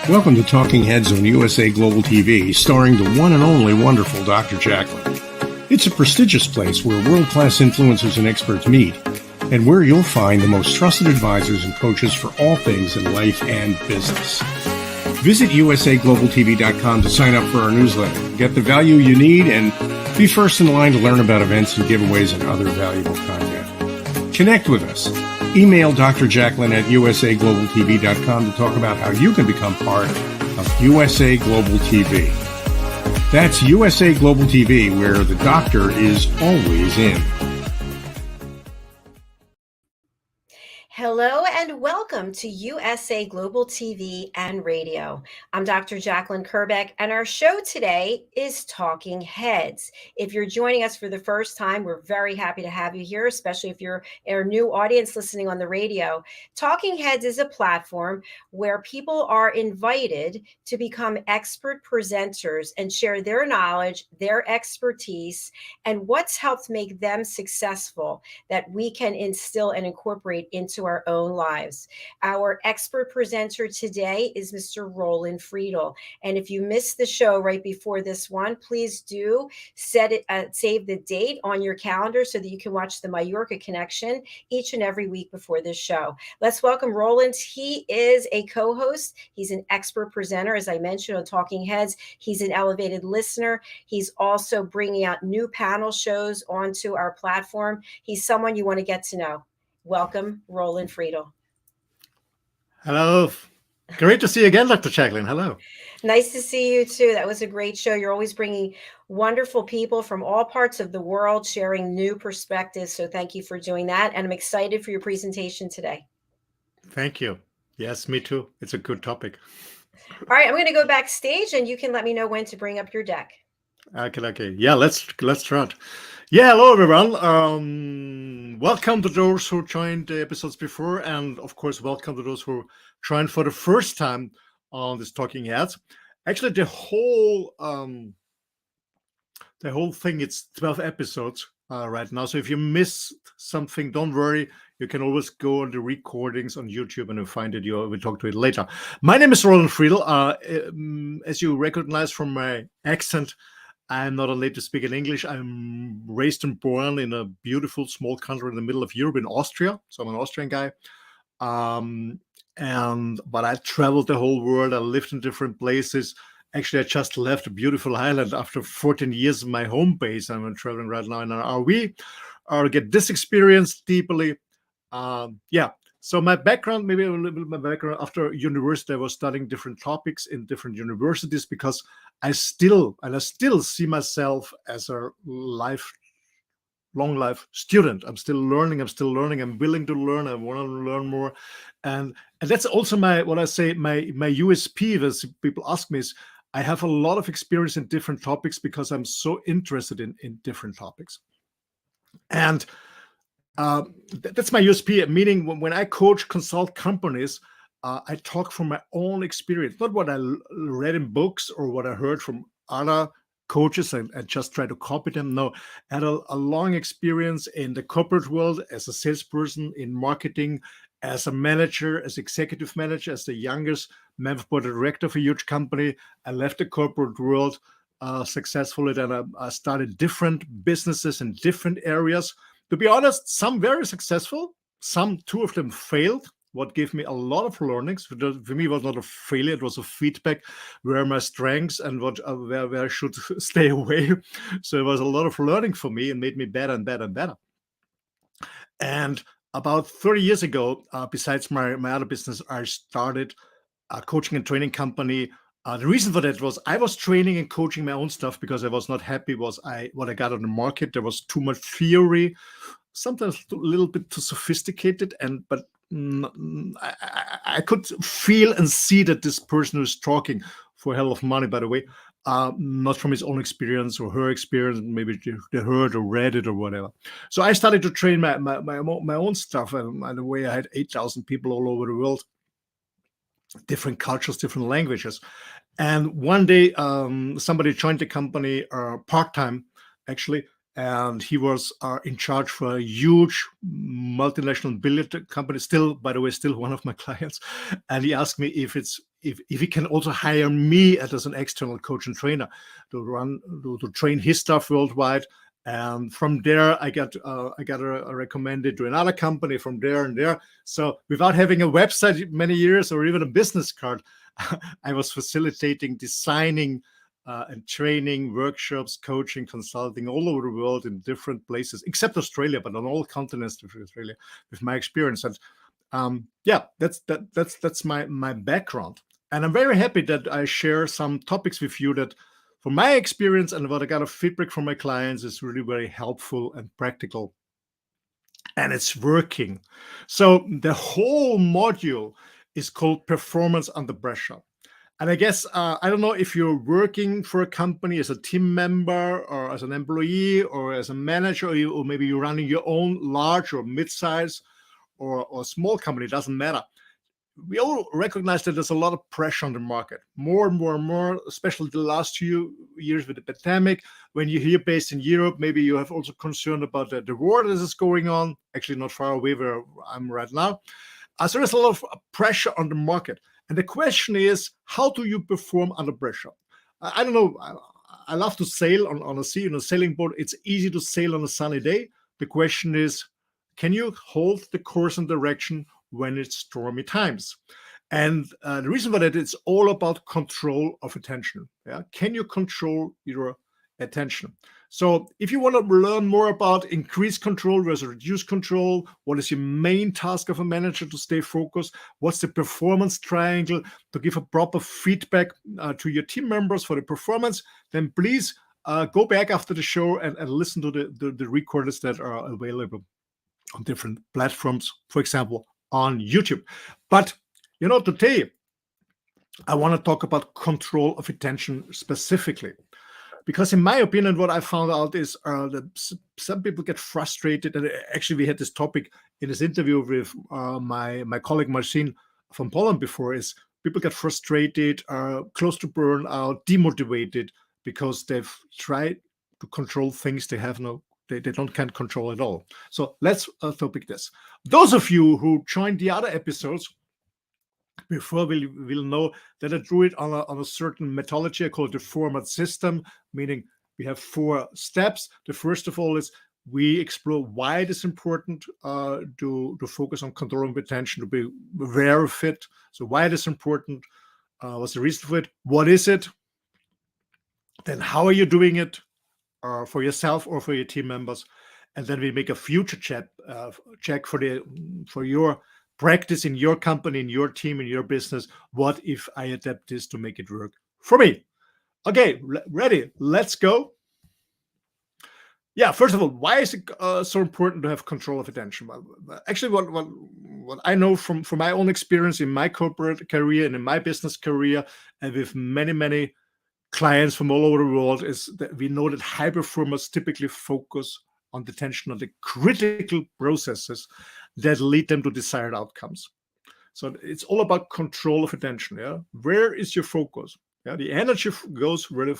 Welcome to Talking Heads on USA Global TV, starring the one and only wonderful Dr. Jacqueline. It's a prestigious place where world-class influencers and experts meet, and where you'll find the most trusted advisors and coaches for all things in life and business. Visit usaglobaltv.com to sign up for our newsletter, get the value you need, and be first in line to learn about events and giveaways and other valuable content. Connect with us. Email Dr. Jacqueline at usaglobaltv.com to talk about how you can become part of USA Global TV. That's USA Global TV, where the doctor is always in. Hello and welcome to USA Global TV and Radio. I'm Dr. Jacqueline Kerbeck, and our show today is Talking Heads. If you're joining us for the first time, we're very happy to have you here, especially if you're our new audience listening on the radio. Talking Heads is a platform where people are invited to become expert presenters and share their knowledge, their expertise, and what's helped make them successful that we can instill and incorporate into our own lives. Our expert presenter today is Mr. Roland Friedl. And if you missed the show right before this one, please do save the date on your calendar so that you can watch the Mallorca Connection each and every week before this show. Let's welcome Roland. He is a co-host. He's an expert presenter, as I mentioned, on Talking Heads. He's an elevated listener. He's also bringing out new panel shows onto our platform. He's someone you want to get to know. Welcome, Roland Friedl. Hello. Great to see you again, Dr. Jacqueline. Hello. Nice to see you too. That was a great show. You're always bringing wonderful people from all parts of the world sharing new perspectives. So thank you for doing that. And I'm excited for your presentation today. Thank you. Yes, me too. It's a good topic. All right, I'm going to go backstage and you can let me know when to bring up your deck. Okay. Yeah, let's start. Yeah, hello everyone. Welcome to those who joined the episodes before, and of course, welcome to those who joined for the first time on this Talking Heads. Actually, the whole thing, it's 12 episodes right now. So if you missed something, don't worry. You can always go on the recordings on YouTube and you'll find it. We'll talk to it later. My name is Roland Friedl. As you recognize from my accent, I'm not a native speaker in English. I'm raised and born in a beautiful small country in the middle of Europe, in Austria. So I'm an Austrian guy. But I traveled the whole world. I lived in different places. Actually, I just left a beautiful island after 14 years of my home base. I'm traveling right now in an RV. I'll get this experience deeply. So my background, maybe a little bit of my background. After university, I was studying different topics in different universities because I still see myself as a long life student. I'm still learning. I'm willing to learn. I want to learn more. And that's also my USP, as people ask me, is I have a lot of experience in different topics because I'm so interested in different topics. And that's my USP, meaning when I coach, consult companies, I talk from my own experience, not what I read in books or what I heard from other coaches and just try to copy them. No, I had a long experience in the corporate world as a salesperson, in marketing, as a manager, as executive manager, as the youngest member board director of a huge company. I left the corporate world successfully. Then I started different businesses in different areas. To be honest, some very successful, two of them failed. What gave me a lot of learnings. For me, it was not a failure, it was a feedback where my strengths and where I should stay away. So it was a lot of learning for me and made me better and better and better. And about 30 years ago, besides my other business, I started a coaching and training company. The reason for that was I was training and coaching my own stuff because I was not happy what I got on the market. There was too much theory, sometimes a little bit too sophisticated, but I could feel and see that this person who's talking for a hell of money, by the way, not from his own experience or her experience, maybe they heard or read it or whatever. So I started to train my own stuff, and by the way, I had 8,000 people all over the world, different cultures, different languages. And one day, somebody joined the company part-time, actually, and he was in charge for a huge multinational billiard company, still, by the way, still one of my clients. And he asked me if it's if he can also hire me as an external coach and trainer to train his staff worldwide. And from there, I got recommended to another company from there and there. So without having a website many years or even a business card, I was facilitating, designing, and training, workshops, coaching, consulting all over the world in different places, except Australia, but on all continents of Australia, with my experience. And that's my background. And I'm very happy that I share some topics with you that, from my experience and what I got of feedback from my clients, is really very helpful and practical. And it's working. So the whole module is called Performance Under Pressure. And I guess, I don't know if you're working for a company as a team member or as an employee or as a manager, or maybe you're running your own large or mid-size or small company, it doesn't matter. We all recognize that there's a lot of pressure on the market, more and more and more, especially the last few years with the pandemic. When you're here based in Europe, maybe you have also concern about the war that is going on, actually not far away where I'm right now. So there's a lot of pressure on the market. And the question is, how do you perform under pressure? I don't know. I love to sail on a sea, on a sailing boat. It's easy to sail on a sunny day. The question is, can you hold the course and direction when it's stormy times? And the reason for that, it's all about control of attention. Yeah? Can you control your attention? So if you want to learn more about increased control versus reduced control, what is your main task of a manager to stay focused? What's the performance triangle to give a proper feedback to your team members for the performance? Then please go back after the show and listen to the recordings that are available on different platforms, for example, on YouTube. But today I want to talk about control of attention specifically. Because in my opinion, what I found out is that some people get frustrated. And actually, we had this topic in this interview with my colleague Marcin from Poland before, is people get frustrated, close to burnout, demotivated, because they've tried to control things they can't control at all. So let's topic this. Those of you who joined the other episodes before will know that I drew it on a certain methodology. I call it the format system, meaning we have 4 steps. The first of all is we explore why it is important to focus on controlling attention, to be aware of it. So why it is important, what's the reason for it, what is it, then how are you doing it for yourself or for your team members, and then we make a future check for your practice in your company, in your team, in your business. What if I adapt this to make it work for me? Okay, ready? Let's go. Yeah, first of all, why is it so important to have control of attention? Well, actually, what I know from my own experience in my corporate career and in my business career, and with many clients from all over the world, is that we know that high performers typically focus on the attention on the critical processes that lead them to desired outcomes. So it's all about control of attention. Yeah, where is your focus? Yeah, the energy goes where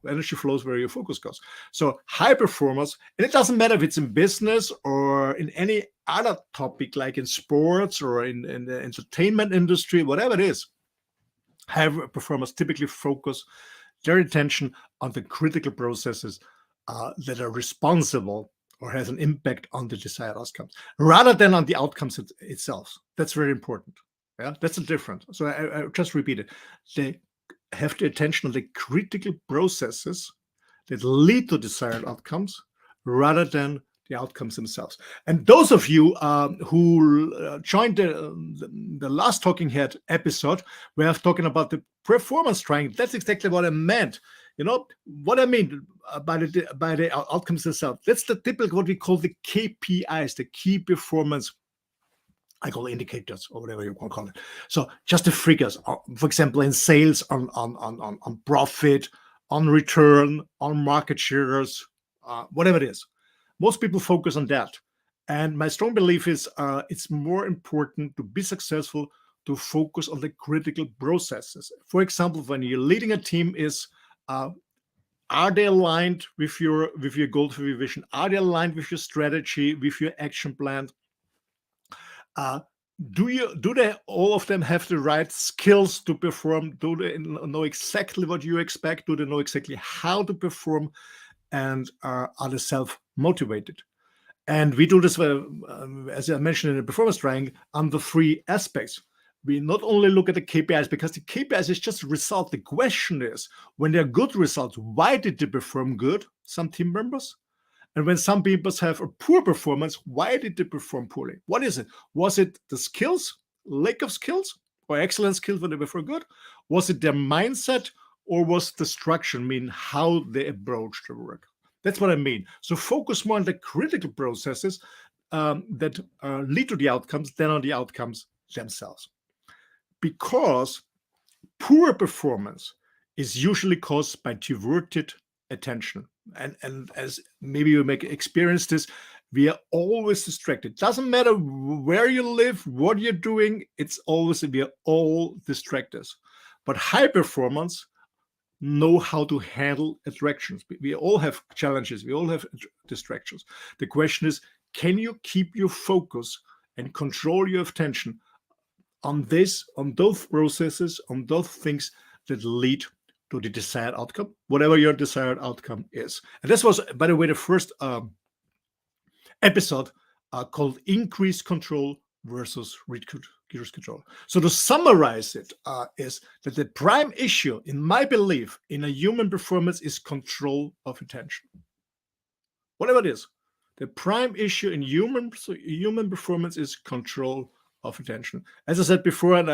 energy flows where your focus goes. So high performers, and it doesn't matter if it's in business or in any other topic, like in sports or in the entertainment industry, whatever it is. High performers typically focus their attention on the critical processes that are responsible or has an impact on the desired outcomes, rather than on the outcomes itself. That's very important. Yeah, that's a difference. So I just repeat it. They have the attention on the critical processes that lead to desired outcomes, rather than the outcomes themselves. And those of you who joined the last Talking Head episode, where I'm talking about the performance triangle, that's exactly what I meant. What I mean by the outcomes themselves. That's the typical, what we call the KPIs, the key performance, I call indicators or whatever you want to call it. So just the figures, for example, in sales, on profit, on return, on market shares, whatever it is. Most people focus on that. And my strong belief is it's more important to be successful to focus on the critical processes. For example, when you're leading a team, are they aligned with your goal, with your vision? Are they aligned with your strategy, with your action plan? do they all of them have the right skills to perform? Do they know exactly what you expect? Do they know exactly how to perform? And are they self-motivated? And we do this, as I mentioned in the performance triangle, under 3 aspects. We not only look at the KPIs, because the KPIs is just a result. The question is, when they're good results, why did they perform good, some team members? And when some people have a poor performance, why did they perform poorly? What is it? Was it the skills, lack of skills, or excellent skills when they perform good? Was it their mindset, or was the structure, how they approach the work? That's what I mean. So focus more on the critical processes that lead to the outcomes than on the outcomes themselves. Because poor performance is usually caused by diverted attention. And as maybe you may experience this, we are always distracted. Doesn't matter where you live, what you're doing, we are all distracted. But high performance know how to handle attractions. We all have challenges, we all have distractions. The question is, can you keep your focus and control your attention on those processes, on those things that lead to the desired outcome, whatever your desired outcome is. And this was, by the way, the first episode called Increased Control versus Reduced Control. So to summarize it, is that the prime issue, in my belief, in a human performance is control of attention. Whatever it is, the prime issue in human performance is control of attention. As I said before, and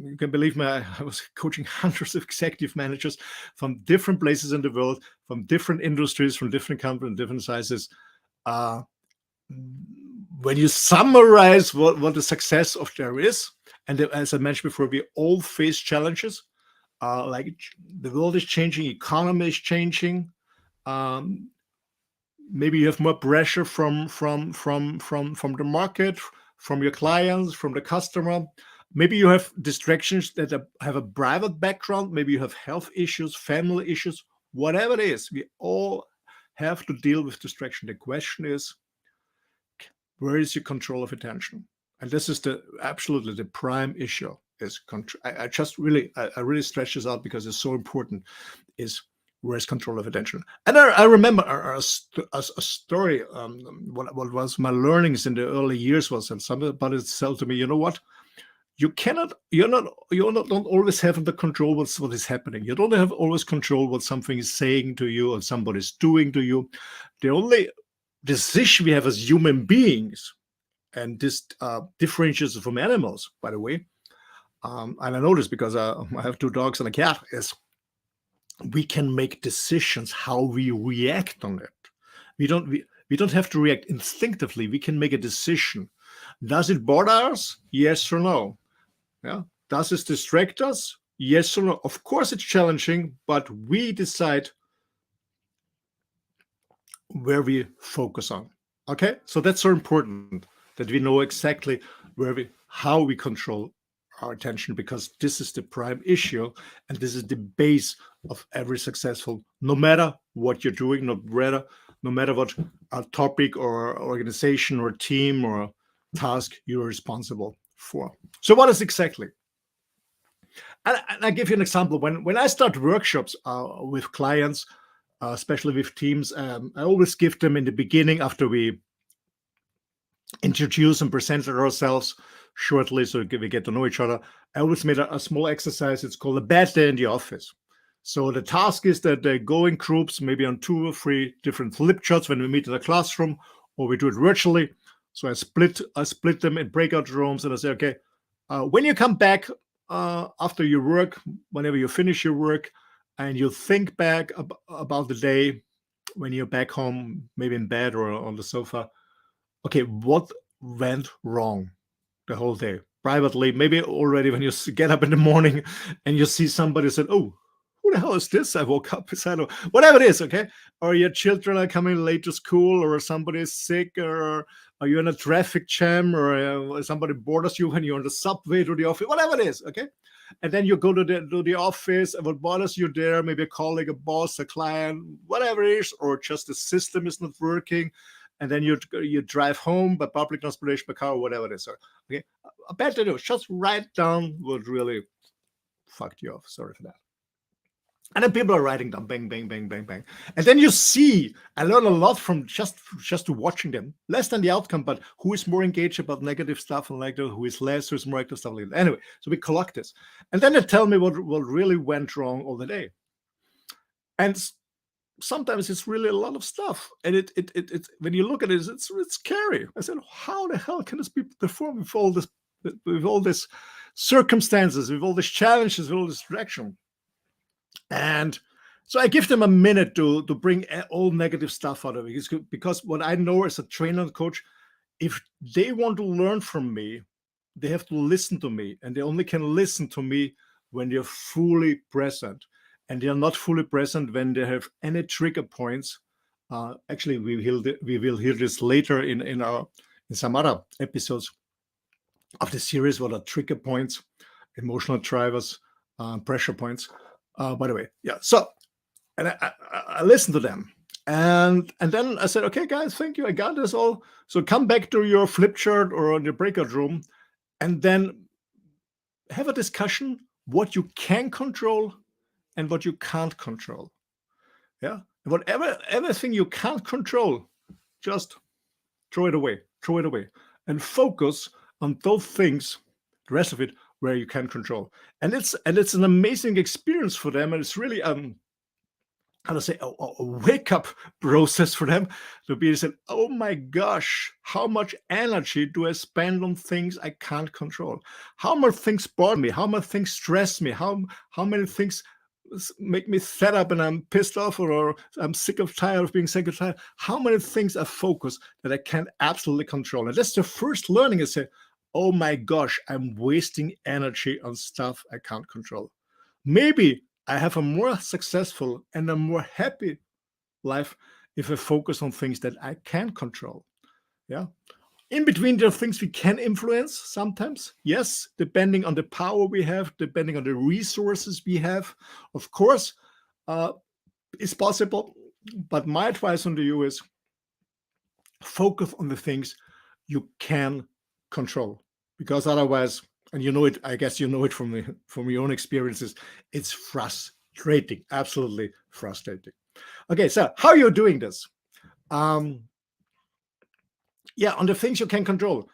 you can believe me, I was coaching hundreds of executive managers from different places in the world, from different industries, from different companies, different sizes. When you summarize what the success of there is, and as I mentioned before, we all face challenges. Like the world is changing, economy is changing. Maybe you have more pressure from the market, from your clients, from the customer. Maybe you have distractions that have a private background. Maybe you have health issues, family issues, whatever it is. We all have to deal with distraction. The question is, where is your control of attention? And this is absolutely the prime issue. Is control. I really stretch this out because it's so important. Is where is control of attention? And I remember a story. What was my learnings in the early years was, and somebody said to me, you know what? You're not always having the control what is happening. You don't have always control what something is saying to you or somebody's doing to you. The only decision we have as human beings, and this differentiates from animals, by the way, and I know this because I have 2 dogs and a cat, is we can make decisions how we react on it. We don't have to react instinctively. We can make a decision. Does it bother us? Yes or no? Yeah. Does it distract us? Yes or no? Of course it's challenging, but we decide where we focus on. Okay, so that's so important that we know exactly how we control our attention, because this is the prime issue, and this is the base of every successful, no matter what you're doing, no matter what topic or organization or team or task you're responsible for. So what is exactly? And I give you an example. When I start workshops with clients, especially with teams, I always give them in the beginning, after we introduce and present ourselves shortly so we get to know each other, I always made a small exercise. It's called a bad day in the office. So the task is that they go in groups, maybe on 2 or 3 different flip charts when we meet in the classroom, or we do it virtually. So I split them in breakout rooms, and I say, okay, when you come back after your work, whenever you finish your work, and you think back about the day when you're back home, maybe in bed or on the sofa, okay, what went wrong the whole day? Privately, maybe already when you get up in the morning and you see somebody said, oh, who the hell is this? I woke up beside him. Whatever it is, okay? Or your children are coming late to school, or somebody is sick, or are you in a traffic jam, or somebody bothers you when you're on the subway to the office, whatever it is, okay? And then you go to the office, and what bothers you there, maybe a colleague, a boss, a client, whatever it is, or just the system is not working. and then you drive home by public transportation, by car, or whatever it is. So, okay, a bad to do. Just write down what really fucked you off. Sorry for that. And then people are writing down, bang, bang, bang, bang, bang. And then you see, I learn a lot from just watching them. Less than the outcome, but who is more engaged about negative stuff and like that, who is less, who is more active stuff like that. Anyway, so we collect this. And then they tell me what really went wrong all the day. And sometimes it's really a lot of stuff. And it when you look at it, it's scary. I said, how the hell can this be performed with all this circumstances, with all these challenges, with all this direction? And so I give them a minute to bring all negative stuff out of it. Because what I know as a trainer and coach, if they want to learn from me, they have to listen to me. And they only can listen to me when they're fully present. And they are not fully present when they have any trigger points. Actually, we will hear this later in some other episodes of the series. What are trigger points, emotional drivers, pressure points? By the way, yeah. So, and I listened to them, and then I said, okay, guys, thank you. I got this all. So come back to your flip chart or on your breakout room, and then have a discussion what you can control and what you can't control. Yeah, everything you can't control, just throw it away, and focus on those things. The rest of it where you can control, and it's an amazing experience for them, and it's really how to say a wake up process for them to be said, oh my gosh, how much energy do I spend on things I can't control? How much things bother me? How much things stress me? How many things make me fed up and I'm pissed off, or I'm sick of tired of being sick of tired? How many things I focus that I can't absolutely control? And that's the first learning. I say, oh my gosh, I'm wasting energy on stuff I can't control. Maybe I have a more successful and a more happy life if I focus on things that I can control. Yeah. In between, there are things we can influence sometimes. Yes, depending on the power we have, depending on the resources we have. Of course, it's possible. But my advice on you is focus on the things you can control. Because otherwise, and you know it, I guess you know it from your own experiences, it's frustrating, absolutely frustrating. Okay, so how are you doing this? Yeah, on the things you can control.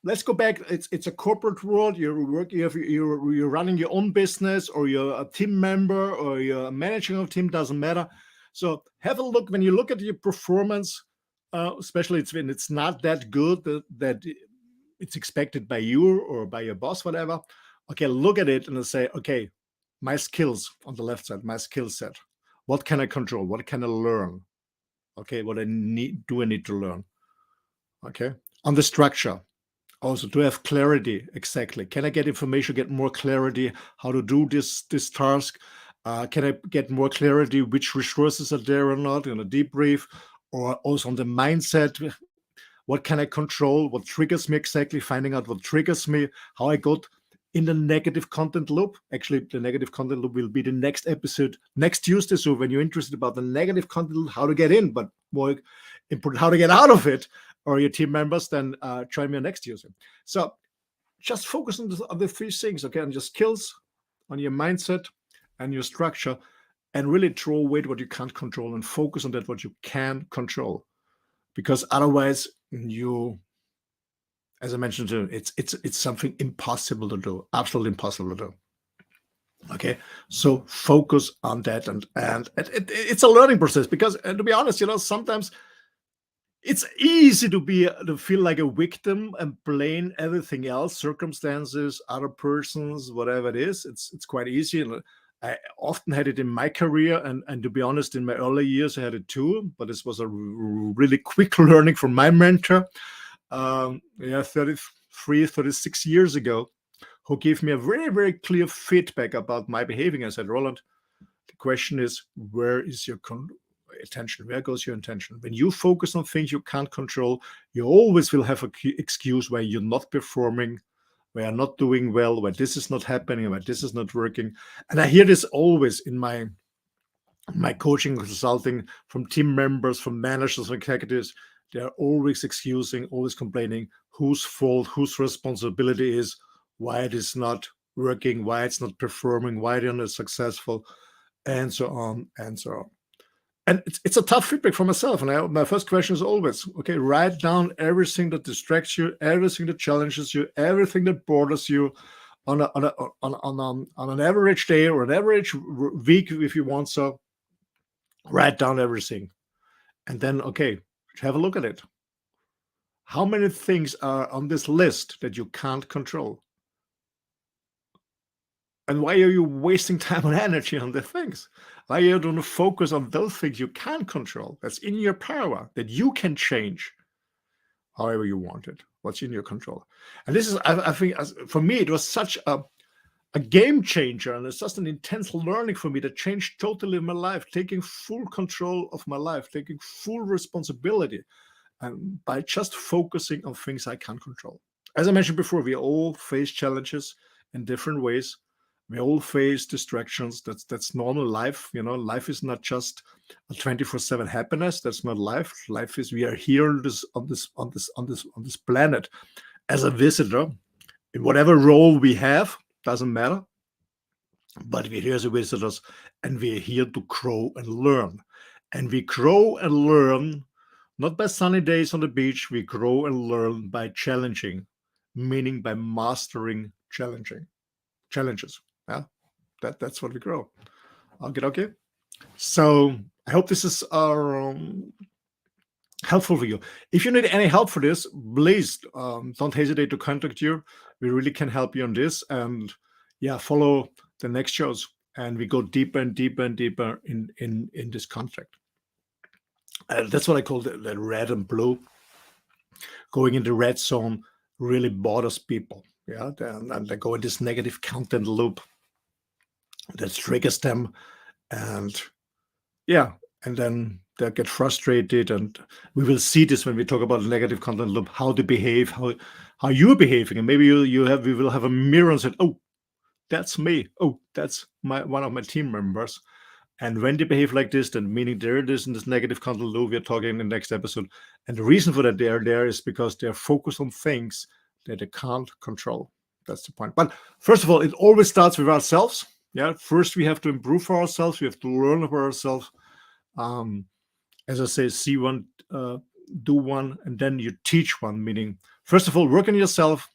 Let's go back. It's a corporate world. You're running your own business, or you're a team member, or you're managing a team. Doesn't matter. So have a look when you look at your performance, especially when it's not that good that it's expected by you or by your boss, whatever. Okay, look at it and say, okay, my skills on the left side, my skill set. What can I control? What can I learn? Okay, what I need to learn. Okay, on the structure. Also, to have clarity, exactly. Can I get information, get more clarity how to do this task? Can I get more clarity which resources are there or not in a debrief? Or also on the mindset, what can I control? What triggers me exactly? Finding out what triggers me, how I got in the negative content loop. Actually, the negative content loop will be the next episode next Tuesday. So when you're interested about the negative content loop, how to get in, but more important, how to get out of it, or your team members, then join me next Tuesday. So just focus on the three things, okay? On your skills, on your mindset, and your structure, and really throw away what you can't control and focus on that what you can control. Because otherwise, as I mentioned, it's something impossible to do, absolutely impossible to do. Okay, so focus on that, and it's a learning process. Because, and to be honest, sometimes it's easy to feel like a victim and blame everything else, circumstances, other persons, whatever it is. It's quite easy. And I often had it in my career, and to be honest, in my early years, I had it too. But this was a really quick learning from my mentor, 33, 36 years ago, who gave me a very, very clear feedback about my behavior. I said, Roland, the question is, where is your attention? Where goes your attention? When you focus on things you can't control, you always will have an excuse why you're not performing, where you're not doing well, where this is not happening, where this is not working. And I hear this always in my coaching, consulting, from team members, from managers, from executives. They're always excusing, always complaining whose fault, whose responsibility is, why it is not working, why it's not performing, why they're not successful, and so on and so on. And it's a tough feedback for myself. And my first question is always, okay, write down everything that distracts you, everything that challenges you, everything that bothers you on an average day or an average week, if you want. So write down everything. And then, okay, have a look at it. How many things are on this list that you can't control? And why are you wasting time and energy on the things? Why are you don't focus on those things you can control, that's in your power, that you can change however you want it, what's in your control? And this is, I think, for me, it was such a game changer, and it's just an intense learning for me that changed totally my life, taking full control of my life, taking full responsibility, and by just focusing on things I can control. As I mentioned before, we all face challenges in different ways. We all face distractions. That's normal life. Life is not just a 24/7 happiness. That's not life. Life is, we are here on this planet as a visitor, in whatever role we have, doesn't matter. But we're here as visitors, and we're here to grow and learn. And we grow and learn not by sunny days on the beach. We grow and learn by challenging, meaning by mastering challenges. Yeah, that's what we grow. Okay. So I hope this is helpful for you. If you need any help for this, please don't hesitate to contact you. We really can help you on this. And yeah, follow the next shows, and we go deeper and deeper and deeper in this concept. That's what I call the red and blue. Going in the red zone really bothers people. Yeah, and they go in this negative content loop that triggers them, and yeah, and then they get frustrated. And we will see this when we talk about negative content loop, how they behave, how you're behaving, and maybe we will have a mirror and say, oh, that's me. Oh, that's one of my team members. And when they behave like this, then meaning there it is in this negative content loop we're talking in the next episode. And the reason for that they are there is because they're focused on things that they can't control. That's the point. But first of all, it always starts with ourselves. Yeah. First, we have to improve for ourselves. We have to learn about ourselves. As I say, see one, do one, and then you teach one. Meaning, first of all, work on yourself.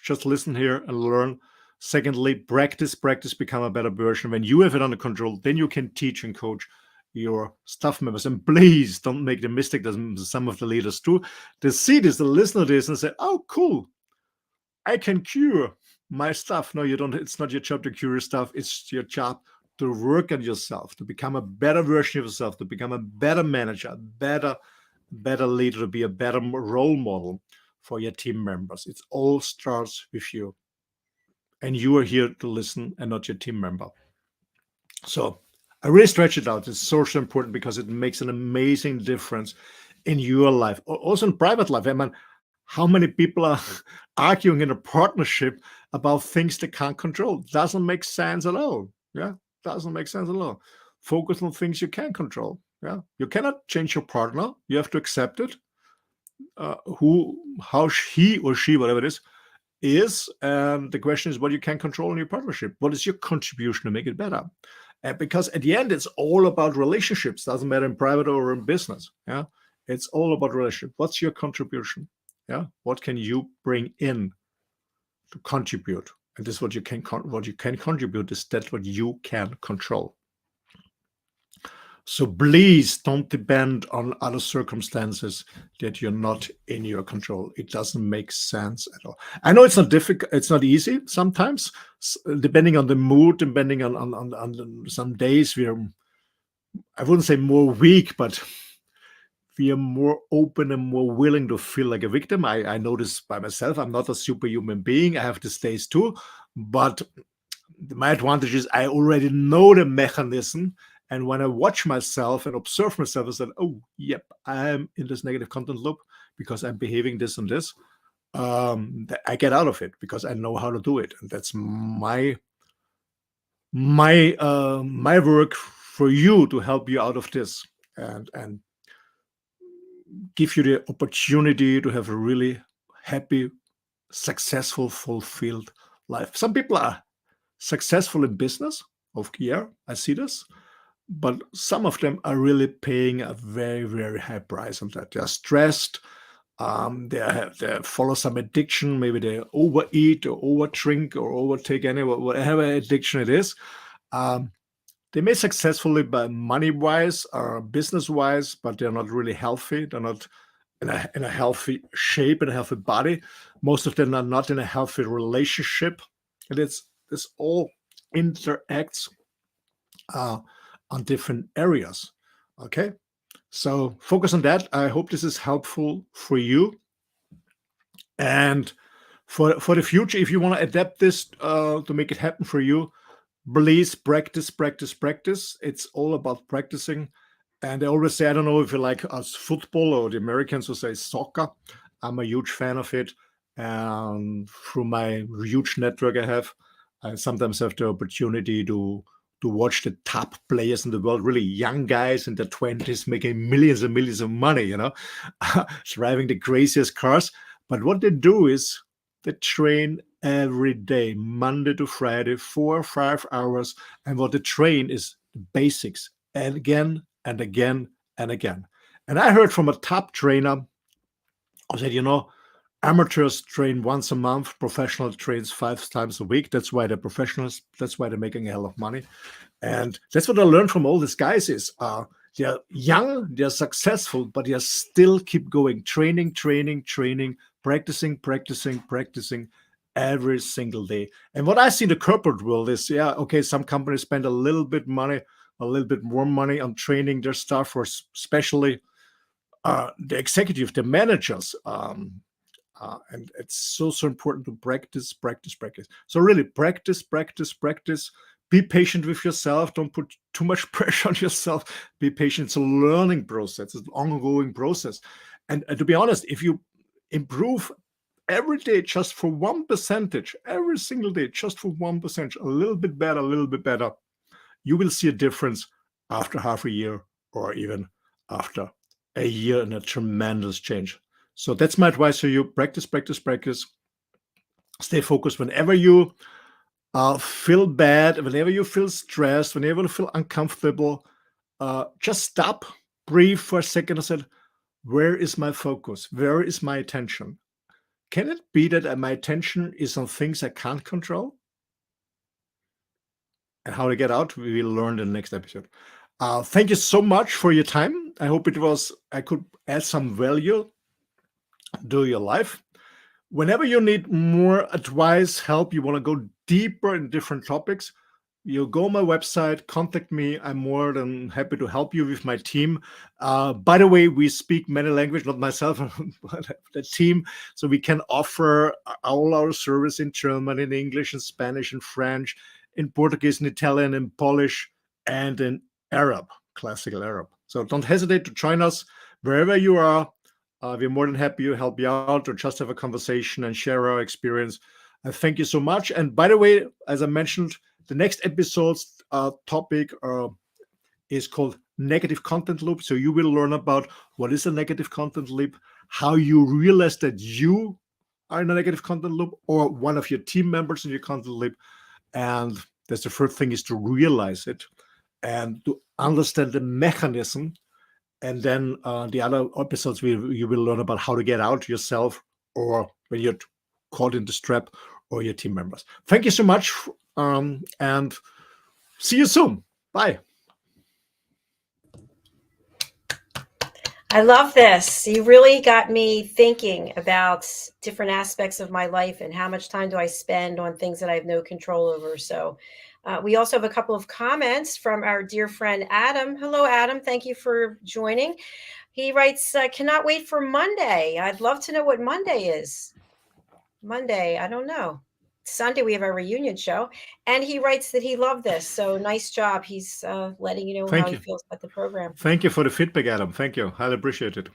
Just listen here and learn. Secondly, practice, become a better version. When you have it under control, then you can teach and coach your staff members. And please don't make the mistake that some of the leaders do. They see this, they listen to this and say, oh, cool, I can cure my staff. No, you don't. It's not your job to cure your staff. It's your job to work on yourself, to become a better version of yourself, to become a better manager, a better leader, to be a better role model for your team members. It all starts with you. And you are here to listen and not your team member. So I really stretch it out. It's so important because it makes an amazing difference in your life, also in private life. I mean, how many people are arguing in a partnership about things they can't control? Doesn't make sense at all. Yeah, doesn't make sense at all. Focus on things you can control. Yeah, you cannot change your partner. You have to accept it. How he or she, whatever it is, and the question is what you can control in your partnership. What is your contribution to make it better? Because at the end, it's all about relationships. Doesn't matter in private or in business. Yeah, it's all about relationship. What's your contribution? Yeah, what can you bring in to contribute? And this is what you can contribute is that what you can control. So please don't depend on other circumstances that you're not in your control. It doesn't make sense at all. I know it's not difficult. It's not easy sometimes, depending on the mood, depending on some days I wouldn't say more weak, but we are more open and more willing to feel like a victim. I know this by myself. I'm not a superhuman being. I have these days too. But my advantage is I already know the mechanism. And when I watch myself and observe myself, I said, oh, yep, I'm in this negative content loop because I'm behaving this and this. I get out of it because I know how to do it. And that's my work for you to help you out of this. And give you the opportunity to have a really happy, successful, fulfilled life. Some people are successful in business. I see this. But some of them are really paying a very, very high price on that. They're stressed. They follow some addiction. Maybe they overeat or overdrink or overtake whatever addiction it is. They may successfully by money-wise or business-wise, but they're not really healthy. They're not in a healthy shape, in a healthy body. Most of them are not in a healthy relationship. And this all interacts on different areas. Okay, so focus on that. I hope this is helpful for you. And for the future, if you want to adapt this to make it happen for you, please practice. It's all about practicing. And I always say, I don't know if you like us football or the Americans who say soccer. I'm a huge fan of it. And through my huge network I sometimes have the opportunity to watch the top players in the world, really young guys in their 20s making millions and millions of money, driving the craziest cars. But what they do is they train every day, Monday to Friday, 4 or 5 hours. And what they train is the basics, and again and again and again. And I heard from a top trainer who said, amateurs train once a month, professional trains 5 times a week. That's why they're professionals. That's why they're making a hell of money. And that's what I learned from all these guys is they're young, they're successful, but they still keep going, training, practicing every single day. And what I see in the corporate world is, some companies spend a little bit more money on training their staff, or especially the executive, the managers. And it's so important to practice. So really practice. Be patient with yourself. Don't put too much pressure on yourself. Be patient. It's a learning process. It's an ongoing process. And to be honest, if you improve every day just for 1%, every single day just for 1%, a little bit better, you will see a difference after half a year or even after a year, and a tremendous change. So that's my advice to you. Practice. Stay focused. Whenever you feel bad, whenever you feel stressed, whenever you feel uncomfortable, just stop, breathe for a second and say, where is my focus? Where is my attention? Can it be that my attention is on things I can't control? And how to get out, we will learn in the next episode. Thank you so much for your time. I hope I could add some value to your life. Whenever you need more advice, help, you want to go deeper in different topics, you go on my website, contact me. I'm more than happy to help you with my team. By the way, we speak many languages, not myself, but the team. So we can offer all our service in German, in English, in Spanish, in French, in Portuguese, in Italian, in Polish, and in Arab, classical Arab. So don't hesitate to join us wherever you are. We're more than happy to help you out or just have a conversation and share our experience. Thank you so much. And by the way, as I mentioned, the next episode's topic is called negative content loop. So you will learn about what is a negative content loop, how you realize that you are in a negative content loop or one of your team members in your content loop. And that's the first thing, is to realize it and to understand the mechanism. And then the other episodes, you will learn about how to get out yourself or when you're caught in this trap, or your team members. Thank you so much, and see you soon. Bye. I love this. You really got me thinking about different aspects of my life and how much time do I spend on things that I have no control over. So we also have a couple of comments from our dear friend Adam. Hello, Adam. Thank you for joining. He writes, cannot wait for Monday. I'd love to know what Monday is. Monday, I don't know. Sunday, we have our reunion show. And he writes that he loved this. So nice job. He's letting you know how he feels about the program. Thank you for the feedback, Adam. Thank you. Highly appreciate it.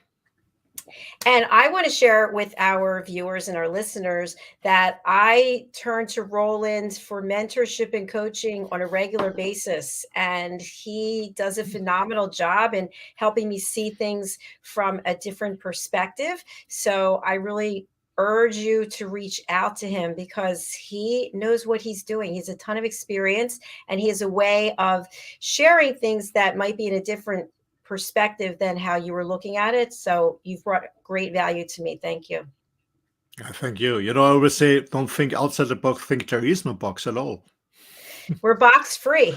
And I want to share with our viewers and our listeners that I turn to Roland for mentorship and coaching on a regular basis. And he does a phenomenal job in helping me see things from a different perspective. So I really urge you to reach out to him because he knows what he's doing. He has a ton of experience and he has a way of sharing things that might be in a different perspective than how you were looking at it. So you've brought great value to me. Thank you. Thank you. I always say, don't think outside the box, think there is no box at all. We're box free.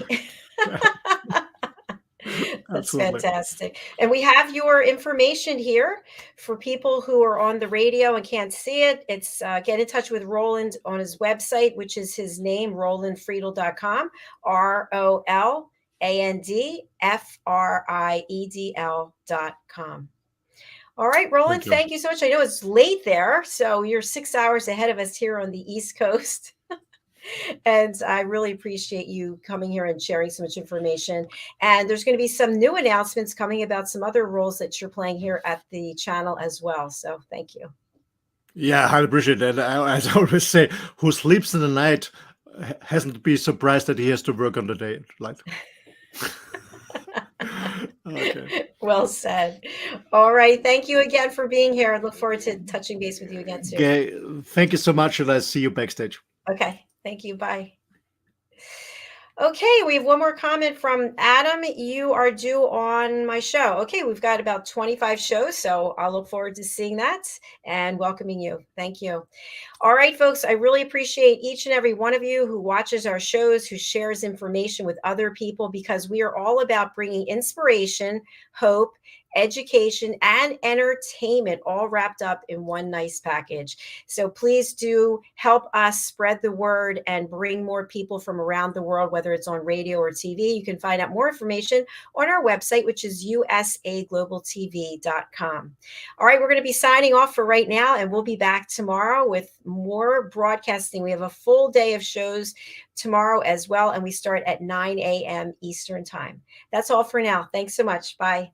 That's Absolutely. fantastic. And we have your information here for people who are on the radio and can't see it. It's get in touch with Roland on his website, which is his name, rolandfriedl.com, ROLANDFRIEDL.com. All right, Roland, thank you so much. I know it's late there, so you're 6 hours ahead of us here on the East Coast. And I really appreciate you coming here and sharing so much information. And there's going to be some new announcements coming about some other roles that you're playing here at the channel as well. So thank you. Yeah, I appreciate that. As I always say, who sleeps in the night hasn't to be surprised that he has to work on the day. Like, okay. Well said. All right. Thank you again for being here. I look forward to touching base with you again soon. Okay. Thank you so much, and I'll see you backstage. Okay. Thank you. Bye. Okay, we have one more comment from Adam. You are due on my show. Okay, we've got about 25 shows, so I'll look forward to seeing that and welcoming you. Thank you. All right, folks, I really appreciate each and every one of you who watches our shows, who shares information with other people, because we are all about bringing inspiration, hope, education, and entertainment all wrapped up in one nice package. So please do help us spread the word and bring more people from around the world, whether it's on radio or TV. You can find out more information on our website, which is usaglobaltv.com. All right, we're going to be signing off for right now, and we'll be back tomorrow with more broadcasting. We have a full day of shows tomorrow as well, and we start at 9 a.m. Eastern Time. That's all for now. Thanks so much. Bye.